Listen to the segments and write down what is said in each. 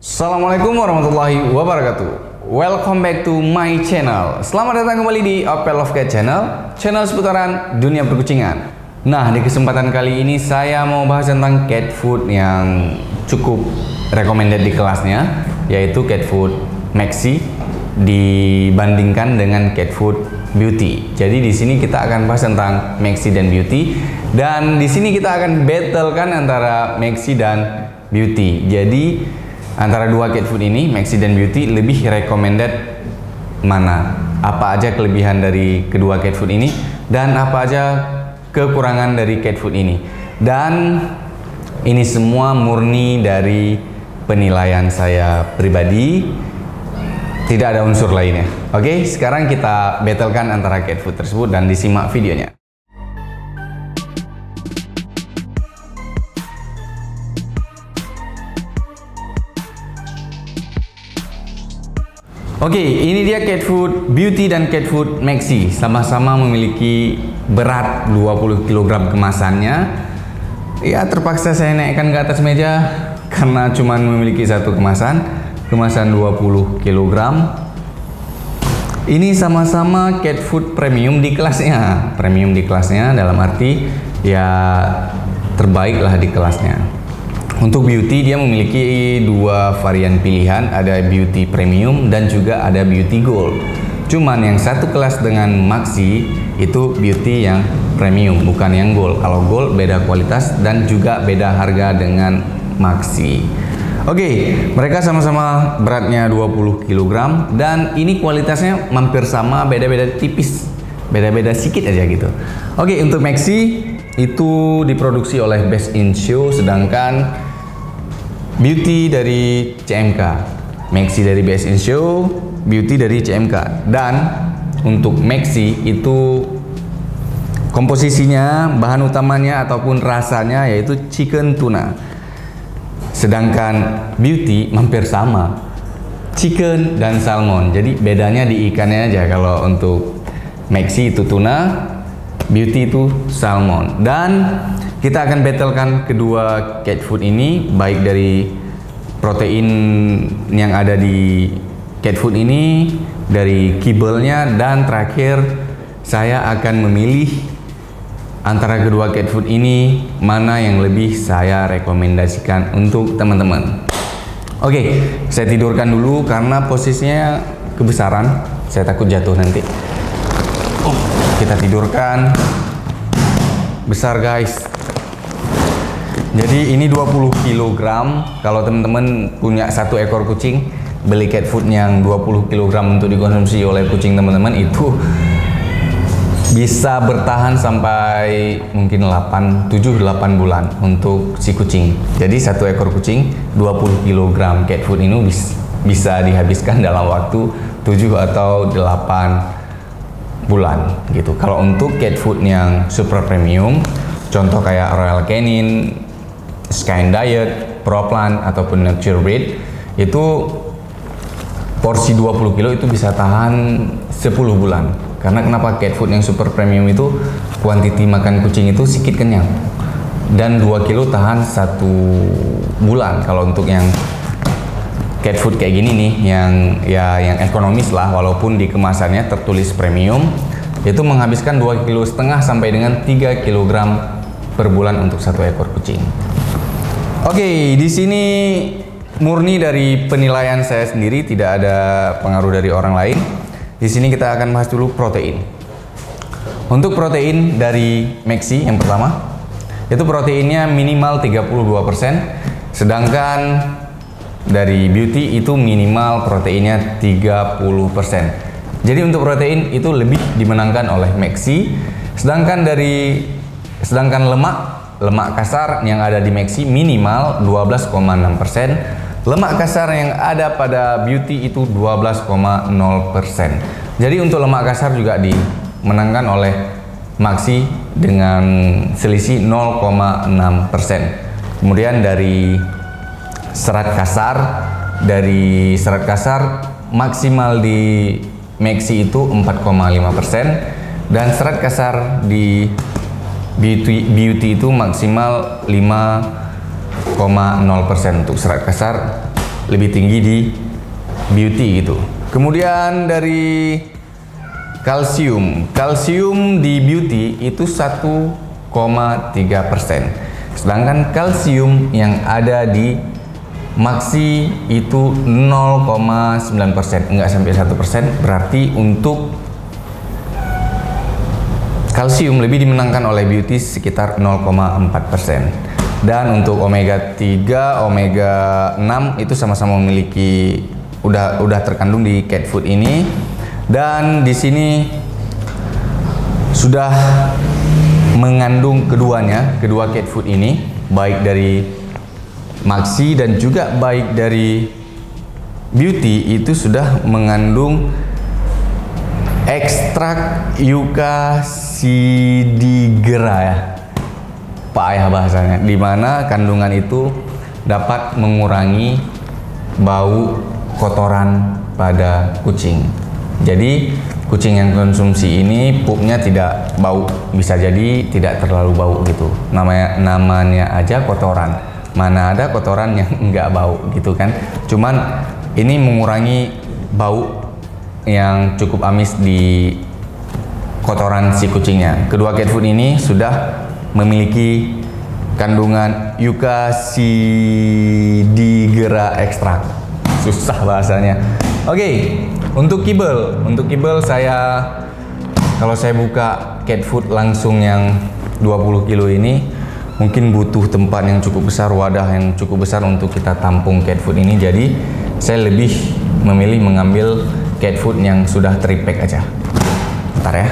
Assalamualaikum warahmatullahi wabarakatuh. Welcome back to my channel. Selamat datang kembali di Opel Love Cat Channel, channel seputaran dunia perkucingan. Nah, di kesempatan kali ini saya mau bahas tentang cat food yang cukup recommended di kelasnya, yaitu cat food Maxi dibandingkan dengan cat food Beauty. Jadi di sini kita akan bahas tentang Maxi dan Beauty, dan di sini kita akan battlekan antara Maxi dan Beauty. Jadi antara dua cat food ini, Maxi dan Beauty, lebih recommended mana? Apa aja kelebihan dari kedua cat food ini dan apa aja kekurangan dari cat food ini? Dan ini semua murni dari penilaian saya pribadi, tidak ada unsur lainnya. Oke, sekarang kita battlekan antara cat food tersebut dan disimak videonya. Oke, ini dia cat food Beauty dan cat food Maxi. Sama-sama memiliki berat 20 kg kemasannya. Ya, terpaksa saya naikkan ke atas meja karena cuma memiliki satu kemasan 20 kg. Ini sama-sama cat food premium di kelasnya. Premium di kelasnya dalam arti ya terbaik lah di kelasnya. Untuk Beauty dia memiliki dua varian pilihan, ada Beauty Premium dan juga ada Beauty Gold. Cuman yang satu kelas dengan Maxi itu Beauty yang Premium, bukan yang Gold. Kalau Gold beda kualitas dan juga beda harga dengan Maxi. Oke, mereka sama-sama beratnya 20 kg dan ini kualitasnya hampir sama, beda-beda tipis. Beda-beda sedikit aja gitu. Oke, untuk Maxi itu diproduksi oleh Best in Show, sedangkan Beauty dari CMK. Maxi dari Best in Show, Beauty dari CMK. Dan untuk Maxi itu komposisinya, bahan utamanya ataupun rasanya yaitu chicken tuna. Sedangkan Beauty hampir sama, chicken dan salmon. Jadi bedanya di ikannya aja. Kalau untuk Maxi itu tuna, Beauty itu salmon. Dan kita akan battlekan kedua cat food ini, baik dari protein yang ada di cat food ini, dari kibelnya, dan terakhir saya akan memilih antara kedua cat food ini mana yang lebih saya rekomendasikan untuk teman-teman. Oke, saya tidurkan dulu karena posisinya kebesaran, saya takut jatuh nanti. Kita tidurkan, besar guys. Jadi ini 20 kg. Kalau teman-teman punya satu ekor kucing, beli cat food yang 20 kg untuk dikonsumsi oleh kucing teman-teman, itu bisa bertahan sampai mungkin 7-8 bulan untuk si kucing. Jadi satu ekor kucing 20 kg cat food ini bisa dihabiskan dalam waktu 7 atau 8 bulan gitu. Kalau untuk cat food yang super premium, contoh kayak Royal Canin, Sky Diet, Pro-Plan ataupun Nature Breed, itu porsi 20 kilo itu bisa tahan 10 bulan. Karena kenapa? Cat food yang super premium itu kuantiti makan kucing itu sedikit kenyang, dan 2 kilo tahan 1 bulan. Kalau untuk yang cat food kayak gini nih, yang ekonomis lah, walaupun di kemasannya tertulis premium, itu menghabiskan 2,5 kilo sampai dengan 3 kg per bulan untuk satu ekor kucing. Oke, di sini murni dari penilaian saya sendiri, tidak ada pengaruh dari orang lain. Di sini kita akan bahas dulu protein. Untuk protein dari Maxi yang pertama, itu proteinnya minimal 32%, sedangkan dari Beauty itu minimal proteinnya 30%. Jadi untuk protein itu lebih dimenangkan oleh Maxi, sedangkan lemak kasar yang ada di Maxi minimal 12,6%, lemak kasar yang ada pada Beauty itu 12,0%. Jadi untuk lemak kasar juga dimenangkan oleh Maxi dengan selisih 0,6%. Kemudian dari serat kasar maksimal di Maxi itu 4,5%, dan serat kasar di Beauty itu maksimal 5,0% untuk serat kasar lebih tinggi di Beauty gitu. Kemudian dari kalsium di Beauty itu 1,3%. Sedangkan kalsium yang ada di Maxi itu 0,9%, enggak sampai 1%. Berarti untuk kalsium lebih dimenangkan oleh Beauty sekitar 0,4%. Dan untuk omega 3, omega 6 itu sama-sama memiliki udah terkandung di cat food ini. Dan di sini sudah mengandung kedua cat food ini, baik dari Maxi dan juga baik dari Beauty, itu sudah mengandung ekstrak Yucca sidigera ya, Pak Ayah bahasanya, di mana kandungan itu dapat mengurangi bau kotoran pada kucing. Jadi kucing yang konsumsi ini pupnya tidak bau, bisa jadi tidak terlalu bau gitu. Namanya aja kotoran. Mana ada kotoran yang enggak bau gitu kan. Cuman ini mengurangi bau yang cukup amis di kotoran si kucingnya. Kedua cat food ini sudah memiliki kandungan Yucca sidigera ekstrak. Susah bahasanya. Oke, untuk kibel kalau saya buka cat food langsung yang 20 kilo ini mungkin butuh tempat yang cukup besar, wadah yang cukup besar untuk kita tampung cat food ini. Jadi saya lebih memilih mengambil cat food yang sudah tri-pack aja. Bentar ya.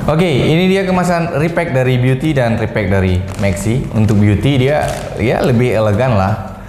Oke, ini dia kemasan repack dari Beauty dan repack dari Maxi. Untuk Beauty dia ya lebih elegan lah,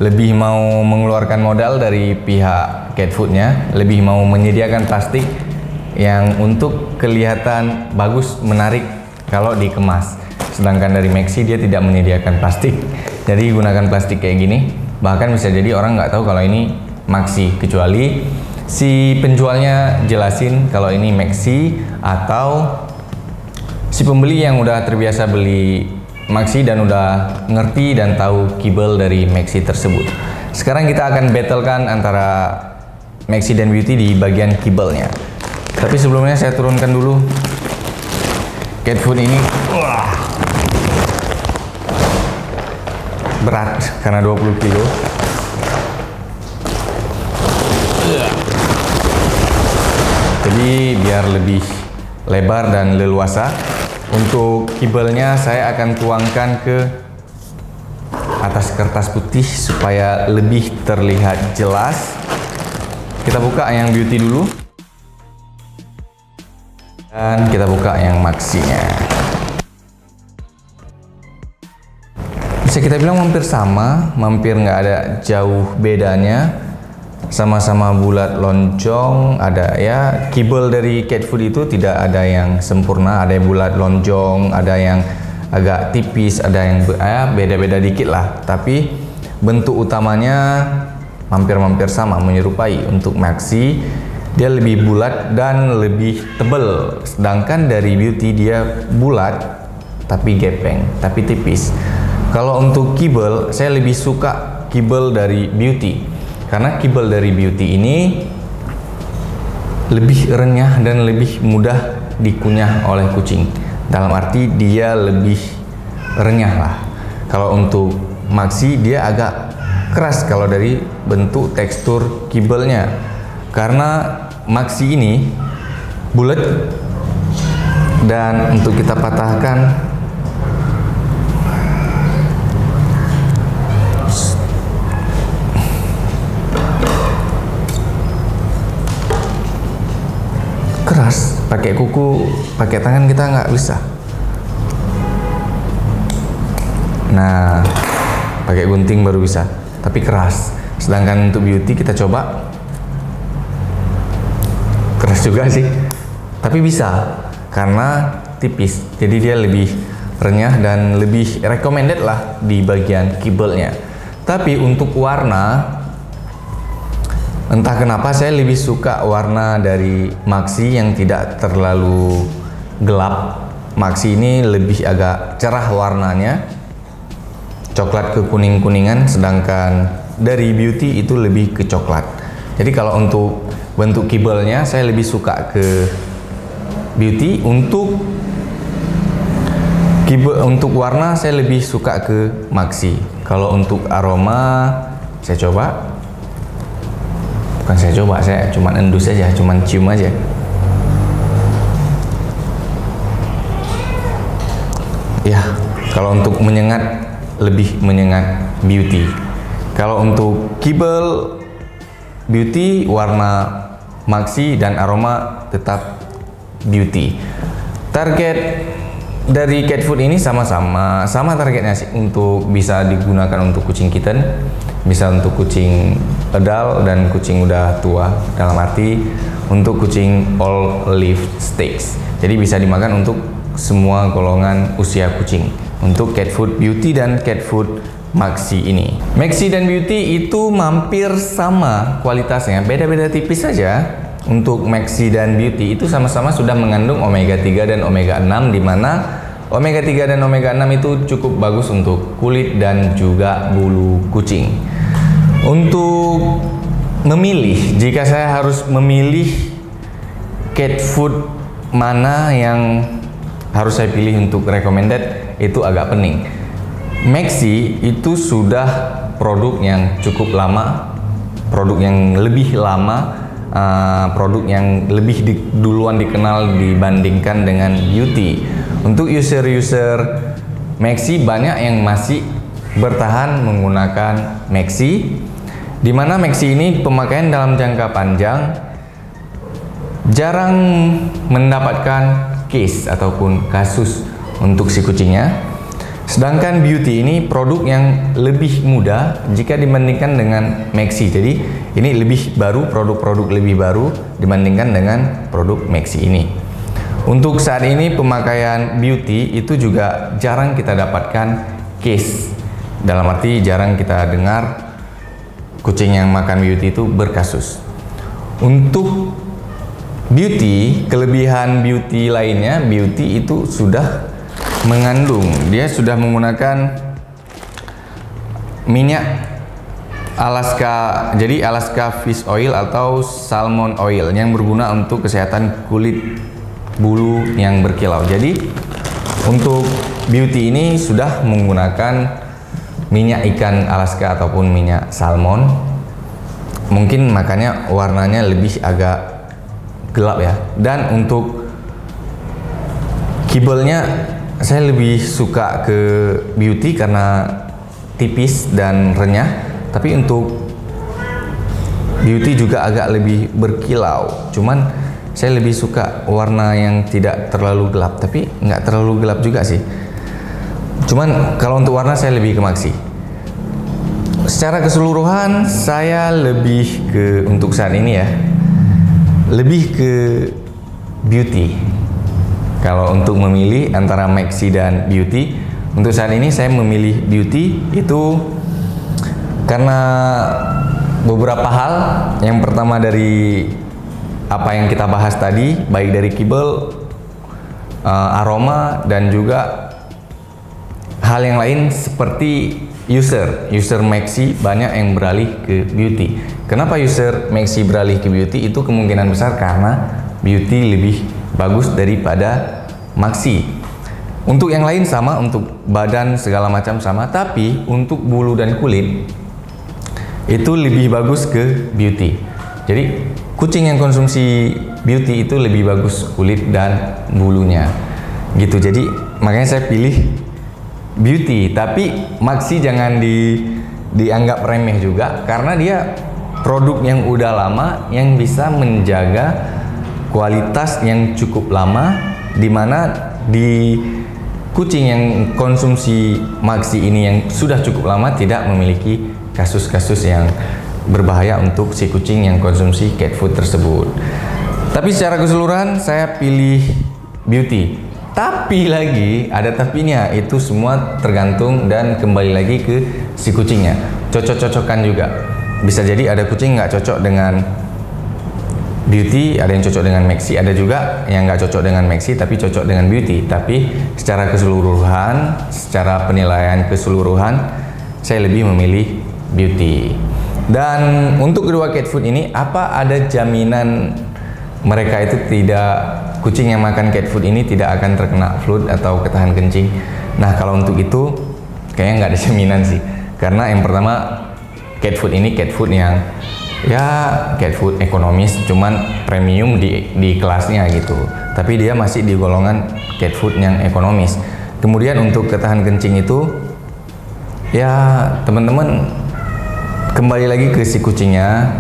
lebih mau mengeluarkan modal dari pihak cat foodnya, lebih mau menyediakan plastik yang untuk kelihatan bagus, menarik kalau dikemas. Sedangkan dari Maxi dia tidak menyediakan plastik, jadi gunakan plastik kayak gini. Bahkan bisa jadi orang nggak tahu kalau ini Maxi, kecuali si penjualnya jelasin kalau ini Maxi, atau si pembeli yang udah terbiasa beli Maxi dan udah ngerti dan tahu kibel dari Maxi tersebut. Sekarang kita akan battlekan antara Maxi dan Beauty di bagian kibelnya. Tapi sebelumnya saya turunkan dulu cat food ini. Wah, berat karena 20 kilo. Jadi biar lebih lebar dan leluasa, untuk kibelnya saya akan tuangkan ke atas kertas putih supaya lebih terlihat jelas. Kita buka yang Beauty dulu. Dan kita buka yang Maxi-nya. Bisa kita bilang hampir sama, hampir nggak ada jauh bedanya. Sama-sama bulat lonjong, ada ya, kibel dari cat food itu tidak ada yang sempurna, ada yang bulat lonjong, ada yang agak tipis, ada yang beda-beda dikit lah. Tapi bentuk utamanya hampir-hampir sama, menyerupai. Untuk Maxi dia lebih bulat dan lebih tebal, sedangkan dari Beauty dia bulat tapi gepeng, tapi tipis. Kalau untuk kibel, saya lebih suka kibel dari Beauty, karena kibel dari Beauty ini lebih renyah dan lebih mudah dikunyah oleh kucing. Dalam arti dia lebih renyah lah. Kalau untuk Maxi dia agak keras kalau dari bentuk tekstur kibelnya, karena Maxi ini bulat dan untuk kita patahkan keras, pakai kuku, pakai tangan kita nggak bisa. Nah, pakai gunting baru bisa, tapi keras. Sedangkan untuk Beauty kita coba, keras juga sih, tapi bisa karena tipis, jadi dia lebih renyah dan lebih recommended lah di bagian kibelnya. Tapi untuk warna, entah kenapa saya lebih suka warna dari Maxi yang tidak terlalu gelap. Maxi ini lebih agak cerah warnanya, coklat ke kuning-kuningan, sedangkan dari Beauty itu lebih ke coklat. Jadi kalau untuk bentuk kibelnya saya lebih suka ke Beauty. Untuk warna saya lebih suka ke Maxi. Kalau untuk aroma saya cuma endus aja, cuma cium aja. Ya, kalau untuk menyengat lebih menyengat Beauty. Kalau untuk kibel Beauty, warna Maxi, dan aroma tetap Beauty. Target dari cat food ini sama targetnya sih, untuk bisa digunakan untuk kucing kitten, bisa untuk kucing adult dan kucing udah tua, dalam arti untuk kucing all live stakes. Jadi bisa dimakan untuk semua golongan usia kucing untuk cat food Beauty dan cat food Maxi ini. Maxi dan Beauty itu hampir sama kualitasnya, beda-beda tipis saja. Untuk Maxi dan Beauty itu sama-sama sudah mengandung omega 3 dan omega 6, di mana omega 3 dan omega 6 itu cukup bagus untuk kulit dan juga bulu kucing. Untuk memilih, jika saya harus memilih cat food mana yang harus saya pilih untuk recommended, itu agak pening. Maxi itu sudah produk yang cukup lama, produk yang lebih lama, produk yang lebih duluan dikenal dibandingkan dengan Beauty. Untuk user-user Maxi, banyak yang masih bertahan menggunakan Maxi, di mana Maxi ini pemakaian dalam jangka panjang, jarang mendapatkan case ataupun kasus untuk si kucingnya. Sedangkan Beauty ini produk yang lebih mudah jika dibandingkan dengan Maxi. Jadi ini lebih baru, produk-produk lebih baru dibandingkan dengan produk Maxi ini. Untuk saat ini pemakaian Beauty itu juga jarang kita dapatkan case. Dalam arti jarang kita dengar kucing yang makan Beauty itu berkasus. Untuk Beauty, kelebihan Beauty lainnya, Beauty itu sudah mengandung, dia sudah menggunakan minyak Alaska, jadi Alaska fish oil atau salmon oil yang berguna untuk kesehatan kulit bulu yang berkilau. Jadi untuk Beauty ini sudah menggunakan minyak ikan Alaska ataupun minyak salmon. Mungkin makanya warnanya lebih agak gelap ya. Dan untuk kibelnya saya lebih suka ke Beauty karena tipis dan renyah, tapi untuk Beauty juga agak lebih berkilau. Cuman saya lebih suka warna yang tidak terlalu gelap, tapi nggak terlalu gelap juga sih. Cuman kalau untuk warna saya lebih ke Maxi. Secara keseluruhan saya lebih ke, untuk saat ini ya, lebih ke Beauty. Kalau untuk memilih antara Maxi dan Beauty, untuk saat ini saya memilih Beauty itu karena beberapa hal. Yang pertama dari apa yang kita bahas tadi, baik dari kibel, aroma, dan juga hal yang lain seperti user Maxi banyak yang beralih ke Beauty. Kenapa user Maxi beralih ke Beauty? Itu kemungkinan besar karena Beauty lebih bagus daripada Maxi. Untuk yang lain sama, untuk badan segala macam sama, tapi untuk bulu dan kulit itu lebih bagus ke Beauty. Jadi kucing yang konsumsi Beauty itu lebih bagus kulit dan bulunya gitu. Jadi makanya saya pilih Beauty. Tapi Maxi jangan dianggap remeh juga, karena dia produk yang udah lama yang bisa menjaga kualitas yang cukup lama, dimana di kucing yang konsumsi Maxi ini yang sudah cukup lama tidak memiliki kasus-kasus yang berbahaya untuk si kucing yang konsumsi cat food tersebut. Tapi secara keseluruhan saya pilih Beauty. Tapi lagi ada tapinya, itu semua tergantung dan kembali lagi ke si kucingnya. Cocok-cocokan juga. Bisa jadi ada kucing nggak cocok dengan Beauty, ada yang cocok dengan Maxi, ada juga yang nggak cocok dengan Maxi tapi cocok dengan Beauty. Tapi secara keseluruhan, secara penilaian keseluruhan, saya lebih memilih beauty. Dan untuk kedua cat food ini, apa ada jaminan mereka itu kucing yang makan cat food ini tidak akan terkena flu atau ketahan kencing? Nah, kalau untuk itu kayaknya nggak ada jaminan sih, karena yang pertama cat food ini cat food yang cat food ekonomis, cuman premium di kelasnya gitu, tapi dia masih di golongan cat food yang ekonomis. Kemudian untuk ketahan kencing itu teman-teman kembali lagi ke si kucingnya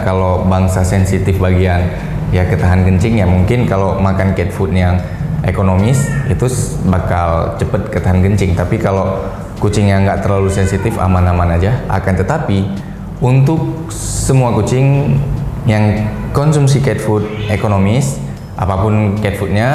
kalau bangsa sensitif bagian ketahan kencing, mungkin kalau makan cat food yang ekonomis itu bakal cepet ketahan kencing. Tapi kalau kucingnya nggak terlalu sensitif, aman-aman aja. Akan tetapi untuk semua kucing yang konsumsi cat food ekonomis, apapun cat foodnya,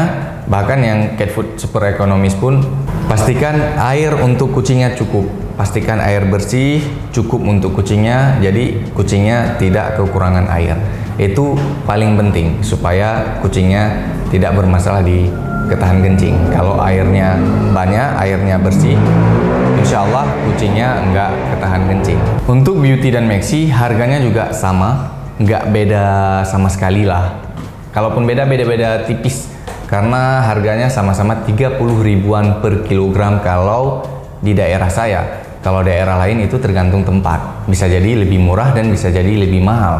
bahkan yang cat food super ekonomis pun, pastikan air untuk kucingnya cukup. Pastikan air bersih cukup untuk kucingnya, jadi kucingnya tidak kekurangan air. Itu paling penting supaya kucingnya tidak bermasalah di ketahan kencing. Kalau airnya banyak, airnya bersih, insya Allah kucingnya nggak ketahan kencing. Untuk Beauty dan Maxi harganya juga sama, nggak beda sama sekali lah. Kalaupun beda tipis, karena harganya sama-sama 30 ribuan per kilogram kalau di daerah saya. Kalau daerah lain itu tergantung tempat, bisa jadi lebih murah dan bisa jadi lebih mahal.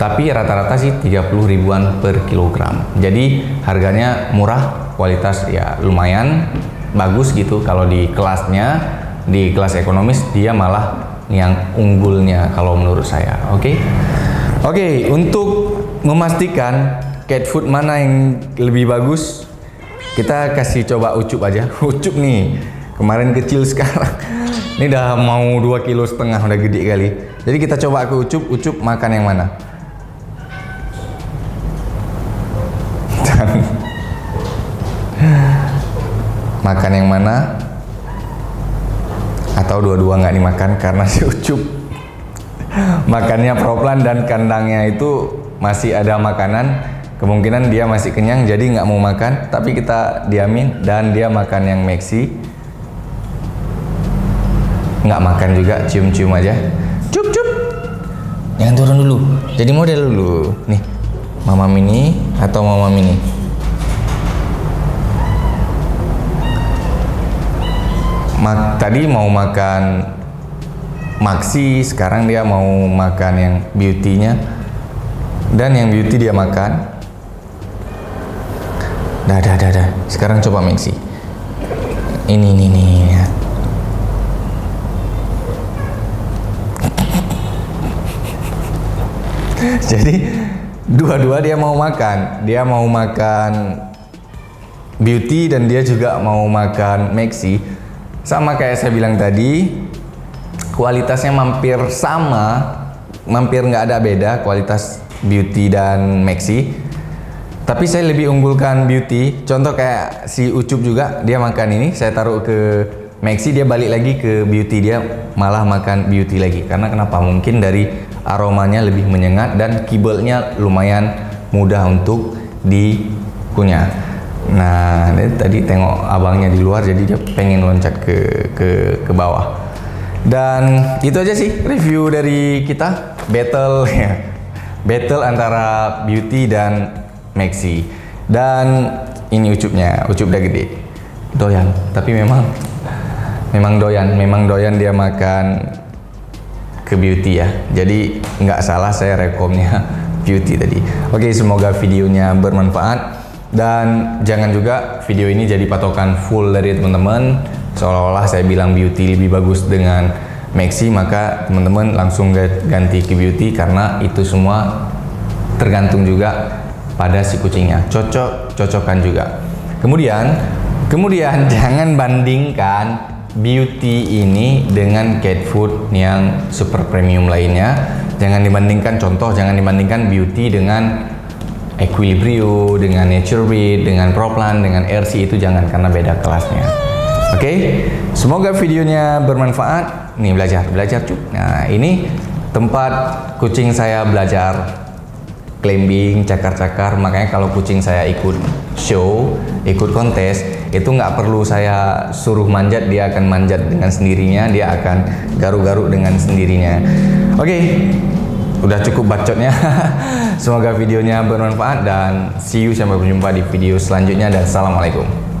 Tapi rata-rata sih 30 ribuan per kilogram. Jadi harganya murah, kualitas lumayan bagus gitu. Kalau di kelasnya, di kelas ekonomis dia malah yang unggulnya kalau menurut saya. Oke, untuk memastikan cat food mana yang lebih bagus, kita kasih coba Ucup aja. Ucup nih, kemarin kecil sekarang ini udah mau 2,5 kilo, udah gede kali. Jadi kita coba ke Ucup makan yang mana? Makan yang mana? Atau dua-dua nggak dimakan karena si Ucup makannya proplan dan kandangnya itu masih ada makanan, kemungkinan dia masih kenyang jadi nggak mau makan, tapi kita diamin dan dia makan yang Maxi. Nggak makan juga, cium-cium aja. Cup. Jangan turun dulu, jadi model dulu. Nih, Mama Mini atau Mama Mini? Tadi mau makan Maxi, sekarang dia mau makan yang Beauty-nya. Dan yang Beauty dia makan. Dah. Sekarang coba Maxi. Ini. Jadi dua-dua dia mau makan. Dia mau makan Beauty dan dia juga mau makan Maxi. Sama kayak saya bilang tadi, kualitasnya hampir sama, hampir nggak ada beda kualitas Beauty dan Maxi. Tapi saya lebih unggulkan Beauty. Contoh kayak si Ucup juga, dia makan ini, saya taruh ke Maxi, dia balik lagi ke Beauty, dia malah makan Beauty lagi. Karena kenapa? Mungkin dari aromanya lebih menyengat dan kibelnya lumayan mudah untuk dikunyah. Nah, tadi tengok abangnya di luar, jadi dia pengen loncat ke bawah. Dan itu aja sih review dari kita, battle antara Beauty dan Maxi. Dan ini Ucup udah gede, doyan. Tapi memang doyan dia makan ke Beauty ya. Jadi nggak salah saya rekomnya Beauty tadi. Oke, semoga videonya bermanfaat dan jangan juga video ini jadi patokan full dari teman-teman seolah-olah saya bilang Beauty lebih bagus dengan Maxi, maka teman-teman langsung ganti ke Beauty, karena itu semua tergantung juga pada si kucingnya. Cocokan juga. Kemudian jangan bandingkan Beauty ini dengan cat food yang super premium lainnya. Jangan dibandingkan Beauty dengan Equilibrio, dengan Nature Breed, dengan Proplan, dengan RC, itu jangan, karena beda kelasnya. Oke, semoga videonya bermanfaat. Nih, belajar Cuk. Nah, ini tempat kucing saya belajar climbing, cakar-cakar. Makanya kalau kucing saya ikut show, ikut kontes, Itu nggak perlu saya suruh manjat, dia akan manjat dengan sendirinya, dia akan garuk-garuk dengan sendirinya. Oke, udah cukup bacotnya. Semoga videonya bermanfaat dan see you, sampai berjumpa di video selanjutnya dan assalamualaikum.